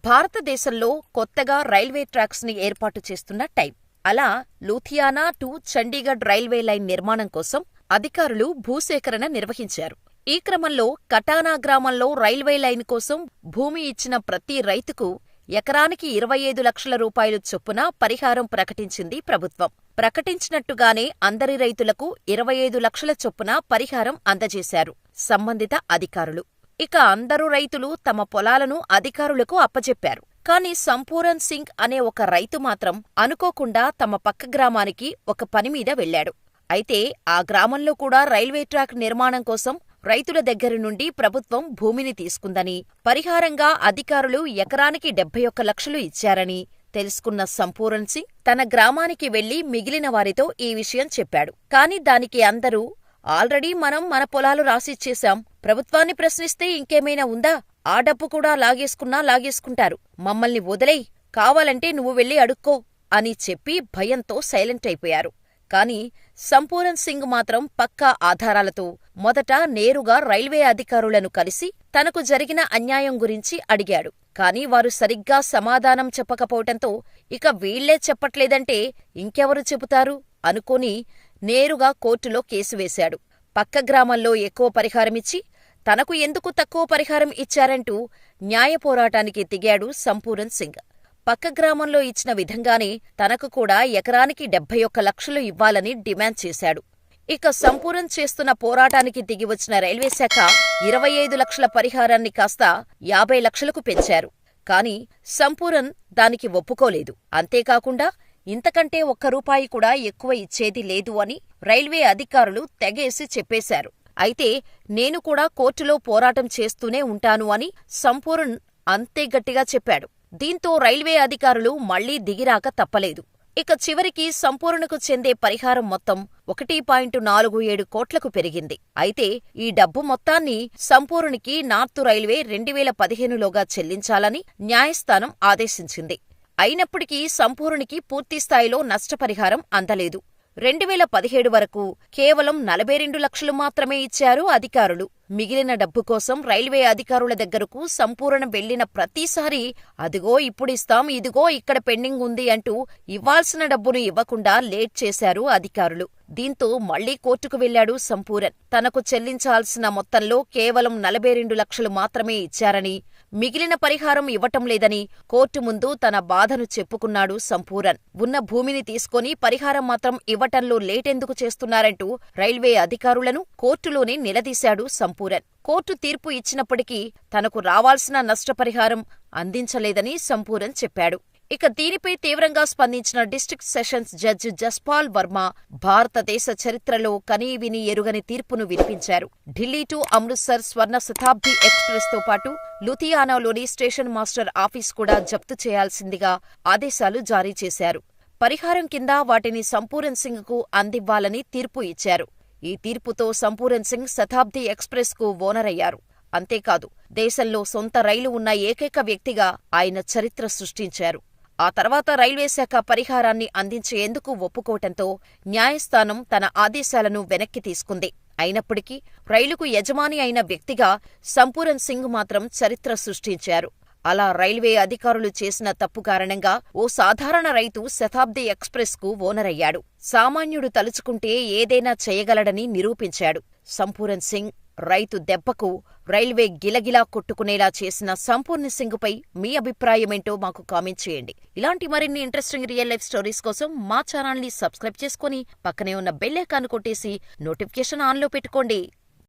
భారతదేశంలో కొత్తగా railway tracks ని ఏర్పాటు చేస్తున్న టైం. అలా Ludhiana to Chandigarh railway line నిర్మాణం కోసం అధికారులు భూసేకరణ నిర్వహించారు. ఈ క్రమంలో కటానా గ్రామంలో రైల్వే లైన్ కోసం భూమి ఇచ్చిన ప్రతి రైతుకు ఎకరానికి 25 లక్షల రూపాయలు చొప్పున పరిహారం ప్రకటించింది ప్రభుత్వం. ప్రకటించినట్టుగానే అందరి రైతులకు 25 లక్షల చొప్పున పరిహారం అందజేశారు సంబంధిత అధికారులు. ఇక అందరు రైతులు తమ పొలాలను అధికారులకు అప్పజెప్పారు. కాని సంపూరన్ సింగ్ అనే ఒక రైతు మాత్రం అనుకోకుండా తమ పక్క గ్రామానికి ఒక పనిమీద వెళ్లాడు. అయితే ఆ గ్రామంలో కూడా రైల్వే ట్రాక్ నిర్మాణం కోసం రైతుల దగ్గర నుండి ప్రభుత్వం భూమిని తీసుకుందని, పరిహారంగా అధికారులు ఎకరానికి 71 లక్షలు ఇచ్చారని తెలుసుకున్న సంపూరన్ సింగ్ తన గ్రామానికి వెళ్లి మిగిలిన వారితో ఈ విషయం చెప్పాడు. కాని దానికి అందరూ ఆల్రెడీ మనం మన పొలాలు రాసిచ్చేశాం, ప్రభుత్వాన్ని ప్రశ్నిస్తే ఇంకేమైనా ఉందా, ఆ డబ్బు కూడా లాగేసుకుంటారు, మమ్మల్ని వదిలేయ్, కావాలంటే నువ్వు వెళ్ళి అడుక్కో అని చెప్పి భయంతో సైలెంట్ అయిపోయారు. కాని సంపూరన్ సింగ్ మాత్రం పక్కా ఆధారాలతో మొదట నేరుగా రైల్వే అధికారులను కలిసి తనకు జరిగిన అన్యాయం గురించి అడిగాడు. కాని వారు సరిగ్గా సమాధానం చెప్పకపోవటంతో ఇక వీళ్లే చెప్పట్లేదంటే ఇంకెవరు చెబుతారు అనుకుని నేరుగా కోర్టులో కేసు వేశాడు. పక్క గ్రామంలో ఎక్కువ పరిహారమిచ్చి తనకు ఎందుకు తక్కువ పరిహారం ఇచ్చారంటూ న్యాయ పోరాటానికి దిగాడు సంపూరన్ సింగ్. పక్క గ్రామంలో ఇచ్చిన విధంగానే తనకు కూడా ఎకరానికి 71 లక్షలు ఇవ్వాలని డిమాండ్ చేశాడు. ఇక సంపూరన్ చేస్తున్న పోరాటానికి దిగివచ్చిన రైల్వే శాఖ 25 లక్షల పరిహారాన్ని కాస్త 50 లక్షలకు పెంచారు. కాని సంపూరన్ దానికి ఒప్పుకోలేదు. అంతేకాకుండా ఇంతకంటే ₹1 కూడా ఎక్కువ ఇచ్చేది లేదు అని రైల్వే అధికారులు తెగేసి చెప్పేశారు. అయితే నేను కూడా కోర్టులో పోరాటం చేస్తూనే ఉంటాను అని సంపూరన్ అంతే గట్టిగా చెప్పాడు. దీంతో రైల్వే అధికారులు మళ్లీ దిగిరాక తప్పలేదు. ఇక చివరికి సంపూర్ణకు చెందే పరిహారం మొత్తం 1.47 కోట్లకు పెరిగింది. అయితే ఈ డబ్బు మొత్తాన్ని సంపూర్ణకి నార్త్ రైల్వే 2015లోగా చెల్లించాలని న్యాయస్థానం ఆదేశించింది. అయినప్పటికీ సంపూర్ణకి పూర్తిస్థాయిలో నష్టపరిహారం అందలేదు. 2017 వరకు కేవలం 42 లక్షలు మాత్రమే ఇచ్చారు అధికారులు. మిగిలిన డబ్బు కోసం రైల్వే అధికారుల దగ్గరకు సంపూర్ణ వెళ్లిన ప్రతిసారీ అదిగో ఇప్పుడిస్తాం, ఇదిగో ఇక్కడ పెండింగ్ ఉంది అంటూ ఇవ్వాల్సిన డబ్బును ఇవ్వకుండా లేట్ చేశారు అధికారులు. దీంతో మళ్లీ కోర్టుకు వెళ్లాడు సంపూరన్. తనకు చెల్లించాల్సిన మొత్తంలో కేవలం 42 లక్షలు మాత్రమే ఇచ్చారని, మిగిలిన పరిహారం ఇవ్వటం లేదని కోర్టు ముందు తన బాధను చెప్పుకున్నాడు సంపూరన్. ఉన్న భూమిని తీసుకొని పరిహారం మాత్రం ఇవ్వటంలో లేటెందుకు చేస్తున్నారంటూ రైల్వే అధికారులను కోర్టులోనే నిలదీశాడు సంపూరన్. కోర్టు తీర్పు ఇచ్చినప్పటికీ తనకు రావాల్సిన నష్టపరిహారం అందించలేదని సంపూరన్ చెప్పాడు. ఇక దీనిపై తీవ్రంగా స్పందించిన district sessions judge Jaspal Varma భారతదేశ చరిత్రలో కనీవినీ ఎరుగని తీర్పును వినిపించారు. Delhi to Amritsar Swarna Shatabdi express తో పాటు లూథియానాలోని స్టేషన్ మాస్టర్ ఆఫీస్ కూడా జప్తు చేయాల్సిందిగా ఆదేశాలు జారీ చేశారు. పరిహారం కింద వాటిని సంపూరన్ సింగ్ కు అందివ్వాలని తీర్పు ఇచ్చారు. ఈ తీర్పుతో సంపూరన్ సింగ్ శతాబ్ది ఎక్స్ప్రెస్ కు ఓనరయ్యారు. అంతేకాదు దేశంలో సొంత రైలు ఉన్న ఏకైక వ్యక్తిగా ఆయన చరిత్ర సృష్టించారు. ఆ తర్వాత రైల్వే శాఖ పరిహారాన్ని అందించేందుకు ఒప్పుకోవటంతో న్యాయస్థానం తన ఆదేశాలను వెనక్కి తీసుకుంది. అయినప్పటికీ రైలుకు యజమాని అయిన వ్యక్తిగా సంపూరన్ సింగ్ మాత్రం చరిత్ర సృష్టించారు. అలా రైల్వే అధికారులు చేసిన తప్పు కారణంగా ఓ సాధారణ రైతు శతాబ్ది ఎక్స్ప్రెస్ కు ఓనరయ్యాడు. సామాన్యుడు తలుచుకుంటే ఏదైనా చేయగలడని నిరూపించాడు. సంపూరన్ సింగ్ రైతు దెబ్బకు రైల్వే గిలగిలా కొట్టుకునేలా చేసిన సంపూర్ణ సింగ్ పై మీ అభిప్రాయమేంటో మాకు కామెంట్ చేయండి. ఇలాంటి మరిన్ని ఇంట్రెస్టింగ్ రియల్ లైఫ్ స్టోరీస్ కోసం మా ఛానల్ ని సబ్స్క్రైబ్ చేసుకుని పక్కనే ఉన్న బెల్ ఐకాన్ కొట్టేసి నోటిఫికేషన్ ఆన్లో పెట్టుకోండి.